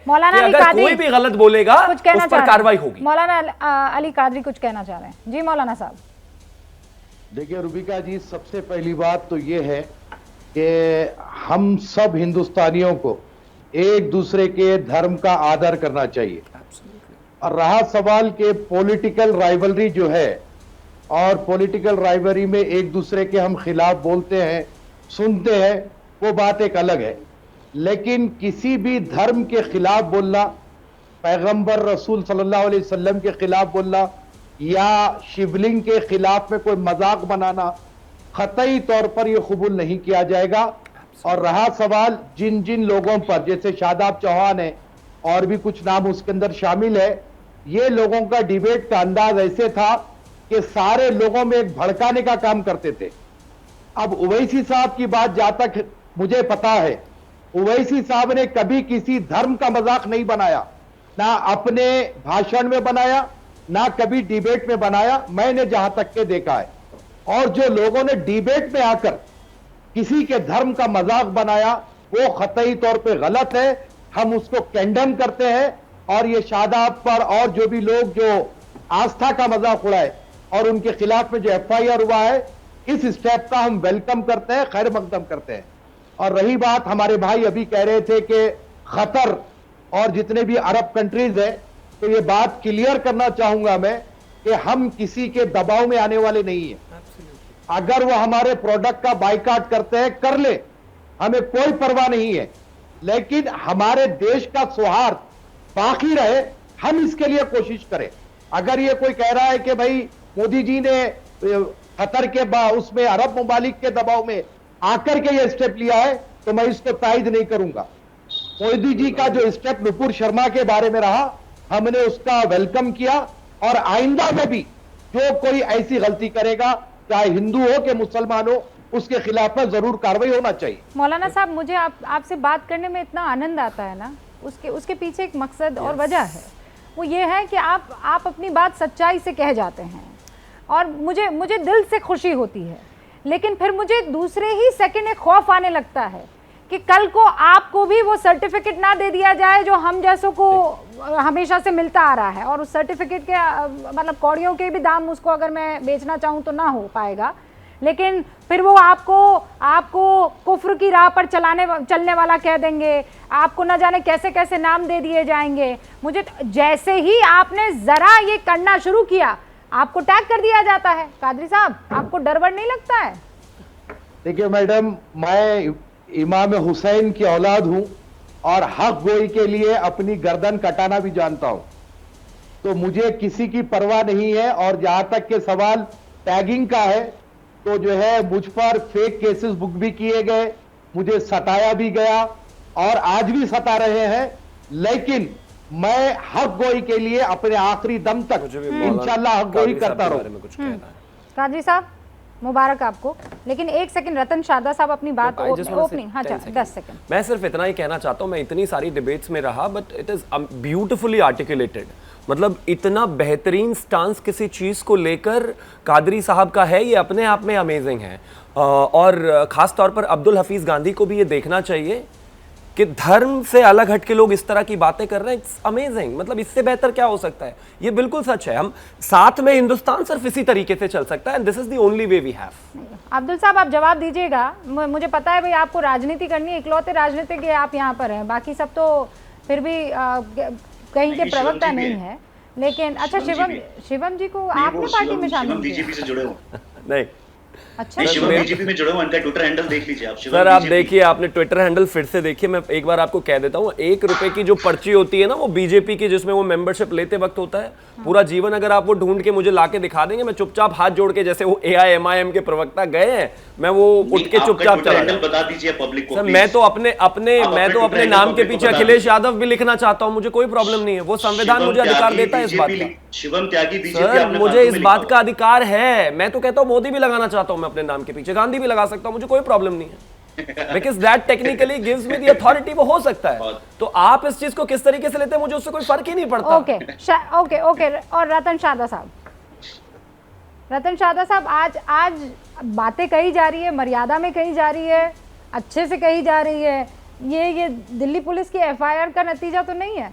मौलाना कि अली अगर कादरी कोई भी गलत बोलेगा कुछ कहना उस पर कार्रवाई होगी। मौलाना अली कादरी कुछ कहना चाह रहे हैं। जी मौलाना साहब। देखिए रुबिका जी, सबसे पहली बात तो ये है कि हम सब हिंदुस्तानियों को एक दूसरे के धर्म का आदर करना चाहिए। और रहा सवाल के पॉलिटिकल राइवलरी जो है, और पॉलिटिकल राइवलरी में एक दूसरे के हम खिलाफ बोलते हैं, सुनते हैं, वो बात एक अलग है। लेकिन किसी भी धर्म के खिलाफ बोलना, पैगंबर रसूल सल्लल्लाहु अलैहि वसल्लम के खिलाफ बोलना, या शिवलिंग के खिलाफ में कोई मजाक बनाना, कतई तौर पर यह कबूल नहीं किया जाएगा। और रहा सवाल जिन जिन लोगों पर, जैसे शादाब चौहान है और भी कुछ नाम उसके अंदर शामिल है, ये लोगों का डिबेट का अंदाज ऐसे था कि सारे लोगों में एक भड़काने का काम करते थे। अब उवैसी साहब की बात जहां तक मुझे पता है, उवैसी साहब ने कभी किसी धर्म का मजाक नहीं बनाया, ना अपने भाषण में बनाया, ना कभी डिबेट में बनाया, मैंने जहां तक के देखा है। और जो लोगों ने डिबेट में आकर किसी के धर्म का मजाक बनाया, वो कतई तौर पे गलत है, हम उसको कंडेम करते हैं। और ये शादाब पर और जो भी लोग जो आस्था का मजाक उड़ाए और उनके खिलाफ में जो FIR हुआ है, इस स्टेप का हम वेलकम करते हैं, खैर मकदम करते हैं। और रही बात, हमारे भाई अभी कह रहे थे कि खतर और जितने भी अरब कंट्रीज है, तो ये बात क्लियर करना चाहूंगा मैं कि हम किसी के दबाव में आने वाले नहीं है। अगर वो हमारे प्रोडक्ट का बाइकाट करते हैं, कर ले, हमें कोई परवाह नहीं है। लेकिन हमारे देश का सौहार्द बाकी रहे, हम इसके लिए कोशिश करें। अगर ये कोई कह रहा है कि भाई मोदी जी ने खतर के उसमें अरब ममालिक के दबाव में आकर के ये स्टेप लिया है, तो मैं इसको तायद नहीं करूंगा। मोदी जी का जो स्टेप नुपुर शर्मा के बारे में रहा, हमने उसका वेलकम किया। और आइंदा में भी जो कोई ऐसी गलती करेगा, चाहे हिंदू हो कि मुसलमान हो, उसके खिलाफ में जरूर कार्रवाई होना चाहिए। मौलाना साहब, मुझे आपसे बात करने में इतना आनंद आता है ना, उसके पीछे एक मकसद और वजह है। वो ये है कि आप अपनी बात सच्चाई से कह जाते हैं और मुझे दिल से खुशी होती है। लेकिन फिर मुझे दूसरे ही सेकंड एक खौफ आने लगता है कि कल को आपको भी वो सर्टिफिकेट ना दे दिया जाए जो हम जैसों को हमेशा से मिलता आ रहा है। और उस सर्टिफिकेट के मतलब कौड़ियों के भी दाम उसको अगर मैं बेचना चाहूँ तो ना हो पाएगा। लेकिन फिर वो आपको कुफ्र की राह पर चलने वाला कह देंगे, आपको न जाने कैसे कैसे नाम दे दिए जाएंगे। मुझे जैसे ही आपने जरा ये करना शुरू किया, आपको टैग कर दिया जाता है। कादरी साहब, आपको डर वर नहीं लगता है? देखिए मैडम, मैं इमाम हुसैन की औलाद हूं और हक गोई के लिए अपनी गर्दन कटाना भी जानता हूं, तो मुझे किसी की परवाह नहीं है। और जहां तक के सवाल टैगिंग का है, तो जो है मुझ पर फेक केसेस बुक भी किए गए, मुझे सताया भी गया और आज भी सता रहे हैं। लेकिन मैं हक गोई के लिए अपने आखिरी दम तक इंशाल्लाह हक गोई करता रहूं। कादरी साहब, मुबारक आपको। लेकिन एक सेकंड, रतन शारदा साहब अपनी बात ओपनिंग, हाँ 10 सेकंड। मैं सिर्फ इतना ही कहना चाहता हूँ, मैं इतनी सारी डिबेट्स में रहा, but it is beautifully articulated. मतलब इतना बेहतरीन स्टांस किसी चीज को लेकर कादरी साहब का है, ये अपने आप में अमेजिंग है। और खास तौर पर अब्दुल हफीज गांधी को भी ये देखना चाहिए कि धर्म से अलग हट के लोग इस तरह की बातें कर रहे हैं। It's amazing. मतलब इससे बेहतर क्या हो सकता है? ये बिल्कुल सच है। हम साथ में हिंदुस्तान सिर्फ इसी तरीके से चल सकता है, and this is the only way we have. Abdul साहब, आप जवाब दीजिएगा। मुझे पता है भाई आपको राजनीति करनी है, इकलौते राजनीतिक आप यहाँ पर हैं, बाकी सब तो फिर भी कहीं के प्रवक्ता नहीं है। लेकिन अच्छा, शिवम जी को आपने पार्टी में शामिल किया? बीजेपी से जुड़े हो? नहीं। अच्छा, शिवम बीजेपी में जुड़े हो, उनका ट्विटर हैंडल देख लीजिए आप। सर आप देखिए, आपने ट्विटर हैंडल फिर से देखिए। मैं एक बार आपको कह देता हूँ, 1 रुपए की जो पर्ची होती है ना, वो बीजेपी की, जिसमें वो मेंबरशिप लेते वक्त होता है। पूरा जीवन अगर आप वो ढूंढ के मुझे लाके दिखा देंगे, मैं चुपचाप हाथ जोड़ के, जैसे वो AIMIM के प्रवक्ता गए हैं, मैं वो उठ के चुपचाप चला जाऊं। बता दीजिए पब्लिक को। सर मैं तो अपने नाम के पीछे अखिलेश यादव भी लिखना चाहता हूँ, मुझे कोई प्रॉब्लम नहीं है। वो संविधान मुझे अधिकार देता है इस बात का। शिवम त्यागी बीजेपी, सर मुझे इस बात का अधिकार है। मैं तो कहता हूँ मोदी भी लगाना चाहता हूँ मैं अपने नाम के पीछे, गांधी भी लगा सकता हूँ, मुझे कोई प्रॉब्लम नहीं है। Because that technically gives me the authority। वो हो सकता है। तो आप इस चीज को किस तरीके से लेते हैं, मुझे उससे कोई फर्क ही नहीं पड़ता। ओके। और रतन शारदा साहब, आज बातें कही जा रही है, मर्यादा में कही जा रही है, अच्छे से कही जा रही है, ये दिल्ली पुलिस की एफआईआर का नतीजा तो नहीं है?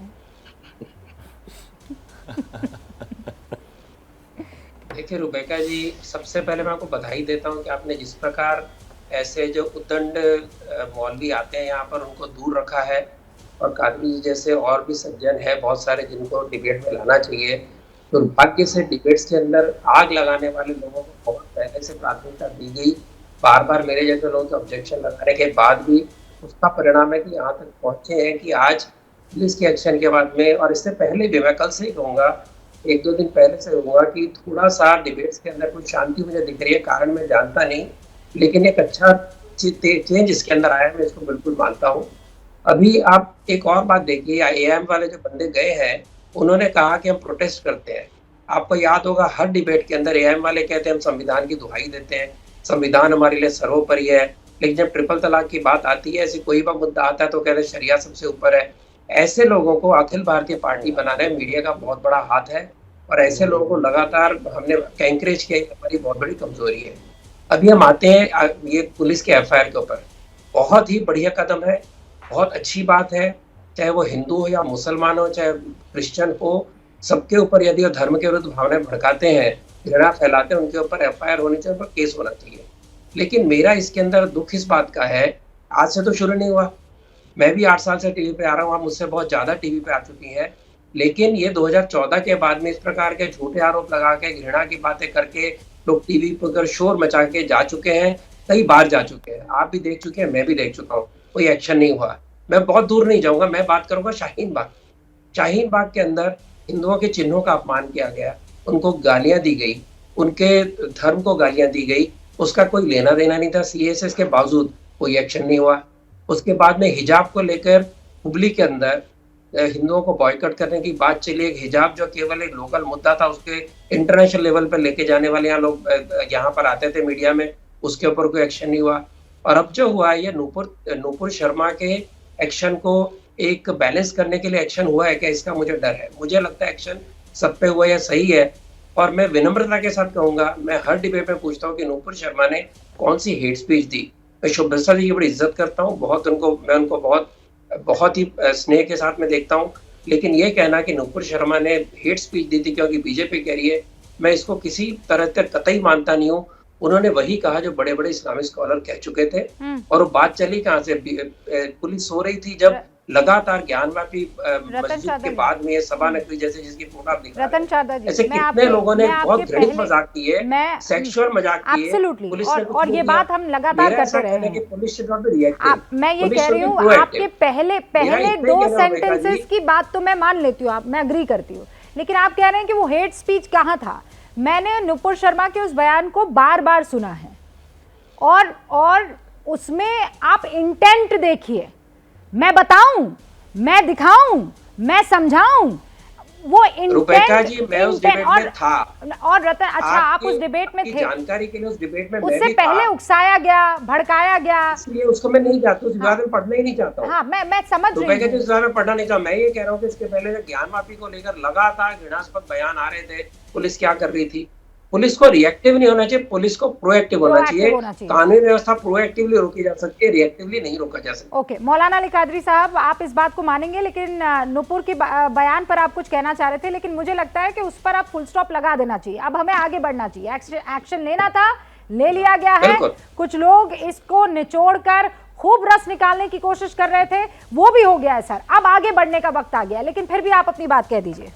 देखिए रुबैका जी, सबसे पहले मैं आपको बधाई देता हूं कि आपने जिस प्रकार ऐसे जो उद्दंड मौलवी आते हैं यहाँ पर उनको दूर रखा है, और कादरी जी जैसे और भी सज्जन है बहुत सारे जिनको डिबेट में लाना चाहिए। दुर्भाग्य से डिबेट्स के अंदर आग लगाने वाले लोगों को बहुत पहले से प्राथमिकता दी गई। बार बार मेरे जैसे लोगों के ऑब्जेक्शन लगाने के बाद भी उसका परिणाम है कि यहाँ तक पहुंचे हैं कि आज पुलिस के एक्शन के बाद में, और इससे पहले भी मैं कल से ही कहूँगा, 1-2 दिन पहले से हुआ कि थोड़ा सा डिबेट्स के अंदर कुछ शांति मुझे दिख रही है। कारण मैं जानता नहीं, लेकिन एक अच्छा चेंज इसके अंदर आया, मैं इसको बिल्कुल मानता हूँ। अभी आप एक और बात देखिए, एआईएम वाले जो बंदे गए हैं उन्होंने कहा कि हम प्रोटेस्ट करते हैं। आपको याद होगा हर डिबेट के अंदर एआईएम वाले कहते हैं हम संविधान की दुहाई देते हैं, संविधान हमारे लिए सर्वोपरि है, लेकिन जब ट्रिपल तलाक की बात आती है, ऐसी कोई भी मुद्दा आता है तो कहते हैं शरिया सबसे ऊपर है। ऐसे लोगों को अखिल भारतीय पार्टी बनाने में मीडिया का बहुत बड़ा हाथ है, और ऐसे लोगों को लगातार हमने एंकरेज किया, हमारी बहुत बड़ी कमजोरी है। अभी हम आते हैं ये पुलिस के एफआईआर के ऊपर। बहुत ही बढ़िया कदम है, बहुत अच्छी बात है, चाहे वो हिंदू हो या मुसलमान हो, चाहे क्रिश्चियन हो, सबके ऊपर यदि वो धर्म के विरुद्ध भावनाएं भड़काते हैं, घृणा फैलाते हैं, उनके ऊपर एफआईआर होनी चाहिए, उन पर केस होना चाहिए। लेकिन मेरा इसके अंदर दुख इस बात का है, आज से तो शुरू नहीं हुआ, मैं भी 8 साल से टीवी पे आ रहा हूँ, आप मुझसे बहुत ज्यादा टीवी पे आ चुकी हैं, लेकिन ये 2014 के बाद में इस प्रकार के झूठे आरोप लगा के, घृणा की बातें करके लोग टीवी पर शोर मचा के जा चुके हैं, कई बार जा चुके हैं, आप भी देख चुके हैं, मैं भी देख चुका हूँ, कोई एक्शन नहीं हुआ। मैं बहुत दूर नहीं जाऊंगा, मैं बात करूंगा शाहीन बाग। शाहीन बाग के अंदर हिंदुओं के चिन्हों का अपमान किया गया, उनको गालियां दी गई, उनके धर्म को गालियां दी गई, उसका कोई लेना देना नहीं था, सीएसएस के बावजूद कोई एक्शन नहीं हुआ। उसके बाद में हिजाब को लेकर हुबली के अंदर हिंदुओं को बॉयकॉट करने की बात चली। एक हिजाब जो केवल एक लोकल मुद्दा था, उसके इंटरनेशनल लेवल पर लेके जाने वाले यहाँ लोग यहाँ पर आते थे मीडिया में, उसके ऊपर कोई एक्शन नहीं हुआ। और अब जो हुआ है ये नूपुर शर्मा के एक्शन को एक बैलेंस करने के लिए एक्शन हुआ है क्या, इसका मुझे डर है। मुझे लगता है एक्शन सब पे हुआ है, सही है, और मैं विनम्रता के साथ कहूंगा, मैं हर डिबेट में पूछता हूँ कि नूपुर शर्मा ने कौन सी हेट स्पीच दी। मैं शुभ्रता जी की बड़ी इज्जत करता हूँ, मैं उनको बहुत ही स्नेह के साथ में देखता हूँ, लेकिन ये कहना कि नूपुर शर्मा ने हेट स्पीच दी थी क्योंकि बीजेपी कह रही है, मैं इसको किसी तरह से कतई मानता नहीं हूँ। उन्होंने वही कहा जो बड़े बड़े इस्लामिक स्कॉलर कह चुके थे, और वो बात चली कहाँ से, पुलिस सो रही थी जब लगातार ज्ञानवापी मस्जिद के बाद में सभा नगरी जैसे जिसकी फोटो आप दिखा रतन चादा जी, ऐसे कितने लोगों ने बहुत घृणित मजाक किए, सेक्सुअल मजाक किए, एब्सोल्युटली, और ये बात हम लगातार करते रहे हैं। Police should not be reactive. मैं ये कह रही हूँ, आपके पहले 2 सेंटेंसेस की बात तो मैं मान लेती हूँ, मैं अग्री करती हूँ, लेकिन आप कह रहे हैं कि वो हेट स्पीच कहाँ था। मैंने नूपुर शर्मा के उस बयान को बार बार सुना है, और उसमें आप इंटेंट देखिए, मैं बताऊं, मैं दिखाऊं, मैं समझाऊं, वो इंटेंट जी, मैं उस डिबेट में था। और रतन, अच्छा आप उस डिबेट में थे, जानकारी के लिए उस डिबेट में उससे पहले उकसाया गया, भड़काया गया, इसलिए उसको मैं नहीं चाहता, उस विवाद में पढ़ना ही नहीं चाहता हूँ। हाँ, मैं समझ रही हूँ, उस विवाद में पढ़ना नहीं चाहता। मैं ये कह रहा हूँ कि इसके पहले ज्ञानवापी को लेकर लगातार घृणास्पद बयान आ रहे थे, पुलिस क्या कर रही थी। पुलिस को रिएक्टिव नहीं होना चाहिए, पुलिस को प्रोएक्टिव होना चाहिए। कानूनी व्यवस्था प्रोएक्टिवली रोकी जा सकती है, रिएक्टिवली नहीं रोका जा सकता। ओके, मौलाना अली कादरी साहब, आप इस बात को मानेंगे, लेकिन नूपुर की बयान पर आप कुछ कहना चाह रहे थे, लेकिन मुझे लगता है कि उस पर आप फुल स्टॉप लगा देना चाहिए। अब हमें आगे बढ़ना चाहिए, एक्शन लेना था, ले लिया गया है। कुछ लोग इसको निचोड़ कर खूब रस निकालने की कोशिश कर रहे थे, वो भी हो गया है सर, अब आगे बढ़ने का वक्त आ गया, लेकिन फिर भी आप अपनी बात कह दीजिए।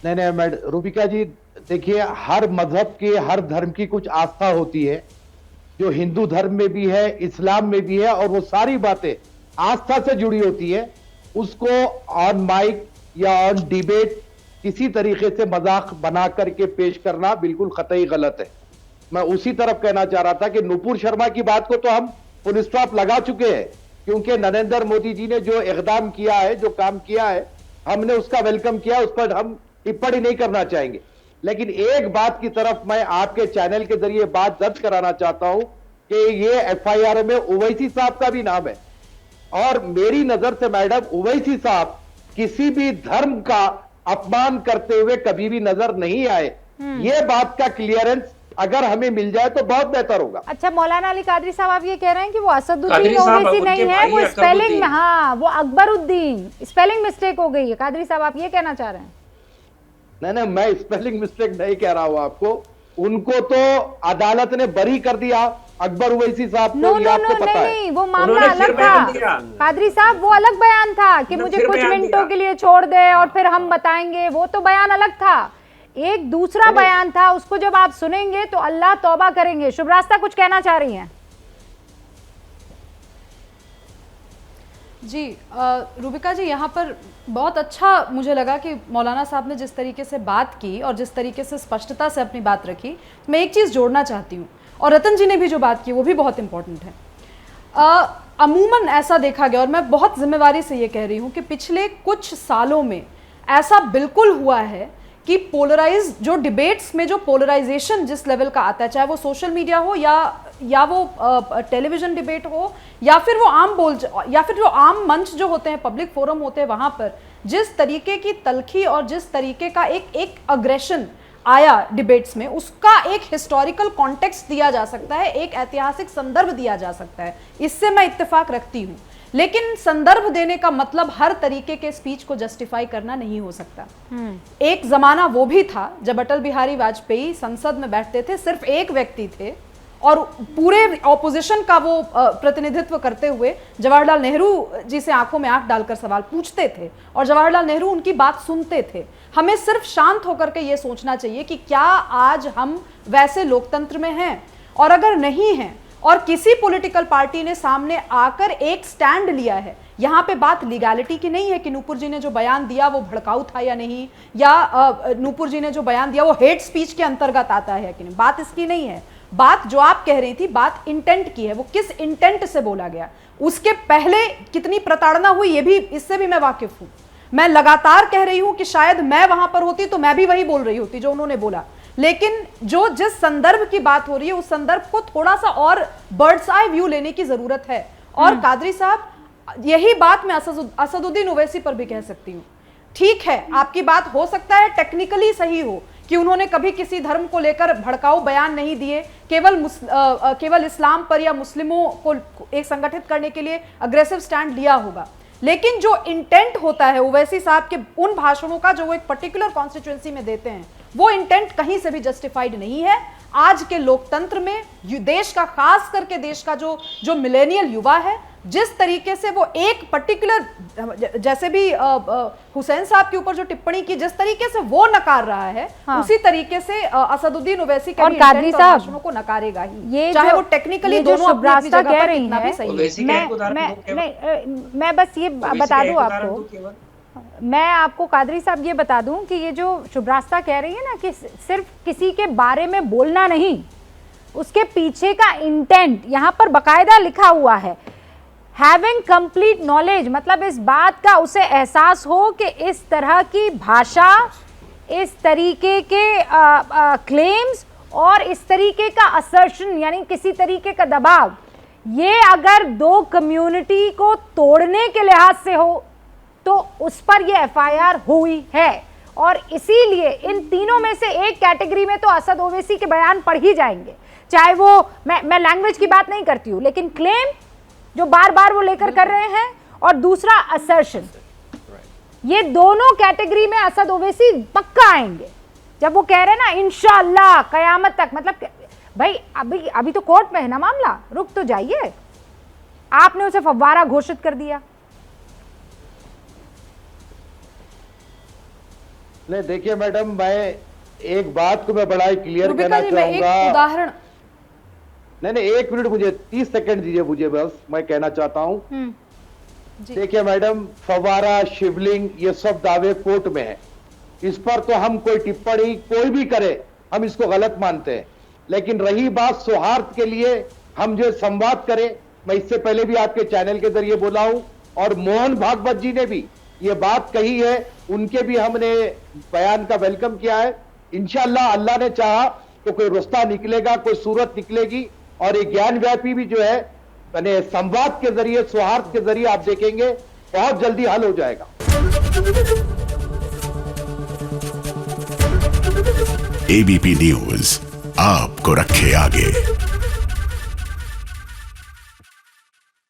नहीं मैडम रूबिका जी, देखिए, हर मजहब की, हर धर्म की कुछ आस्था होती है, जो हिंदू धर्म में भी है, इस्लाम में भी है, और वो सारी बातें आस्था से जुड़ी होती है। उसको ऑन माइक या ऑन डिबेट किसी तरीके से मजाक बना करके पेश करना बिल्कुल कतई गलत है। मैं उसी तरफ कहना चाह रहा था कि नूपुर शर्मा की बात को तो हम फुल स्टॉप लगा चुके हैं, क्योंकि नरेंद्र मोदी जी ने जो इकदाम किया है, जो काम किया है, हमने उसका वेलकम किया, उस पर हम टिप्पणी नहीं करना चाहेंगे। लेकिन एक बात की तरफ मैं आपके चैनल के जरिए बात दर्ज कराना चाहता हूं कि ये एफआईआर में ओवैसी साहब का भी नाम है, और मेरी नजर से मैडम ओवैसी साहब किसी भी धर्म का अपमान करते हुए कभी भी नजर नहीं आए। ये बात का क्लियरेंस अगर हमें मिल जाए तो बहुत बेहतर होगा। अच्छा मौलाना अली कादरी साहब, आप ये कह रहे हैं कि वो असदुद्दीन कादरी साहब, ओवैसी उनके नहीं है, भाई वो हैं स्पेलिंग में, अकबरुद्दीन। हाँ वो अकबरुद्दीन, स्पेलिंग मिस्टेक हो गई है। कादरी साहब आप ये कहना चाह रहे हैं? नहीं, मैं स्पेलिंग मिस्टेक नहीं कह रहा हूं आपको। उनको तो अदालत ने बरी कर दिया, अकबर ओवैसी साहब नो को, ये नो आपको नो, पता है। नहीं वो मामला उन्होंने फिर अलग बयान था दिया। कादरी साहब, वो अलग बयान था कि उन्होंने मुझे फिर कुछ बयान मिनटों दिया। के लिए छोड़ दे और फिर हम बताएंगे, वो तो बयान अलग था। एक दूसरा बयान था, उसको जब आप सुनेंगे तो अल्लाह तौबा करेंगे। शुभ रास्ता कुछ कहना चाह रही हैं? जी रूबिका जी, यहाँ पर बहुत अच्छा मुझे लगा कि मौलाना साहब ने जिस तरीके से बात की और जिस तरीके से स्पष्टता से अपनी बात रखी। मैं एक चीज़ जोड़ना चाहती हूँ, और रतन जी ने भी जो बात की वो भी बहुत इम्पोर्टेंट है। अमूमन ऐसा देखा गया, और मैं बहुत जिम्मेवारी से ये कह रही हूँ कि पिछले कुछ सालों में ऐसा बिल्कुल हुआ है कि पोलराइज जो डिबेट्स में जो पोलराइजेशन जिस लेवल का आता है, चाहे वो सोशल मीडिया हो या वो टेलीविज़न डिबेट हो या फिर वो या फिर जो आम मंच जो होते हैं, पब्लिक फोरम होते हैं, वहाँ पर जिस तरीके की तलखी और जिस तरीके का एक अग्रेशन आया डिबेट्स में, उसका एक हिस्टोरिकल कॉन्टेक्स्ट दिया जा सकता है, एक ऐतिहासिक संदर्भ दिया जा सकता है। इससे मैं इत्तेफाक रखती हूँ, लेकिन संदर्भ देने का मतलब हर तरीके के स्पीच को जस्टिफाई करना नहीं हो सकता। एक जमाना वो भी था जब अटल बिहारी वाजपेयी संसद में बैठते थे, सिर्फ एक व्यक्ति थे और पूरे ऑपोजिशन का वो प्रतिनिधित्व करते हुए जवाहरलाल नेहरू जी से आंखों में आंख डालकर सवाल पूछते थे और जवाहरलाल नेहरू उनकी बात सुनते थे। हमें सिर्फ शांत होकर के ये सोचना चाहिए कि क्या आज हम वैसे लोकतंत्र में हैं, और अगर नहीं हैं और किसी पॉलिटिकल पार्टी ने सामने आकर एक स्टैंड लिया है, यहाँ पे बात लीगैलिटी की नहीं है कि नूपुर जी ने जो बयान दिया वो भड़काऊ था या नहीं, या नूपुर जी ने जो बयान दिया वो हेट स्पीच के अंतर्गत आता है कि नहीं, बात इसकी नहीं है। बात जो आप कह रही थी, बात इंटेंट की है, वो किस इंटेंट से बोला गया, उसके पहले कितनी प्रताड़ना हुई ये भी, इससे भी मैं वाकिफ हूं। मैं लगातार कह रही हूं कि शायद मैं वहां पर होती तो मैं भी वही बोल रही होती जो उन्होंने बोला, लेकिन जिस संदर्भ की बात हो रही है उस संदर्भ को थोड़ा सा और बर्ड्स आई व्यू लेने की जरूरत है। और कादरी साहब, यही बात मैं असदुद्दीन ओवैसी पर भी कह सकती हूँ। ठीक है, आपकी बात हो सकता है टेक्निकली सही हो कि उन्होंने कभी किसी धर्म को लेकर भड़काऊ बयान नहीं दिए, केवल इस्लाम पर या मुस्लिमों को एक संगठित करने के लिए अग्रेसिव स्टैंड लिया होगा, लेकिन जो इंटेंट होता है ओवैसी साहब के उन भाषणों का जो वो एक पर्टिकुलर कॉन्स्टिट्यूएंसी में देते हैं, वो इंटेंट कहीं से भी जस्टिफाइड नहीं है। आज के लोकतंत्र में देश का, खास करके देश का जो मिलेनियल युवा है, जिस तरीके से वो एक पर्टिकुलर, जैसे भी हुसैन साहब के ऊपर जो टिप्पणी की, जिस तरीके से वो नकार रहा है, हाँ। उसी तरीके से असदुद्दीन ओवैसी के और कादरी साहब को नकारेगा ही, ये चाहे वो टेक्निकली दोनों अपनी जगह पर कितना भी सही है। मैं बस ये बता दूं आपको, मैं आपको कादरी साहब ये बता दूं कि ये जो शुभ रास्ता कह रही है ना कि सिर्फ किसी के बारे में बोलना नहीं, उसके पीछे का इंटेंट यहाँ पर बकायदा लिखा हुआ है। हैविंग कंप्लीट नॉलेज, मतलब इस बात का उसे एहसास हो कि इस तरह की भाषा, इस तरीके के क्लेम्स और इस तरीके का असर्शन, यानी किसी तरीके का दबाव, ये अगर दो कम्युनिटी को तोड़ने के लिहाज से हो तो उस पर ये एफआईआर हुई है। और इसीलिए इन तीनों में से एक कैटेगरी में तो असद ओवैसी के बयान पढ़ ही जाएंगे, चाहे वो, मैं लैंग्वेज की बात नहीं करती हूँ, लेकिन क्लेम जो बार बार वो लेकर कर रहे हैं और दूसरा असर्शन, ये दोनों कैटेगरी में असद ओवैसी पक्का आएंगे। जब वो कह रहे हैं ना इंशाअल्लाह कयामत तक, मतलब भाई अभी तो कोर्ट में है ना मामला, रुक तो जाइए। आपने उसे फव्वारा घोषित कर दिया। नहीं देखिए मैडम, मैं एक बात को मैं बड़ा ही क्लियर कहना चाहूंगा। उदाहरण, नहीं 1 मिनट, मुझे 30 सेकंड दीजिए मुझे, बस मैं कहना चाहता हूं। देखिए मैडम, फवारा, शिवलिंग, ये सब दावे कोर्ट में है, इस पर तो हम कोई टिप्पणी कोई भी करे हम इसको गलत मानते हैं। लेकिन रही बात सौहार्द के लिए हम जो संवाद करें, मैं इससे पहले भी आपके चैनल के जरिए बोला हूं और मोहन भागवत जी ने भी ये बात कही है, उनके भी हमने बयान का वेलकम किया है। इंशाअल्लाह अल्लाह ने चाहा तो कोई रास्ता निकलेगा, कोई सूरत निकलेगी, और ये ज्ञान व्यापी भी जो है मैंने संवाद के जरिए, सौहार्द के जरिए आप देखेंगे बहुत जल्दी हल हो जाएगा। एबीपी न्यूज आपको रखे आगे।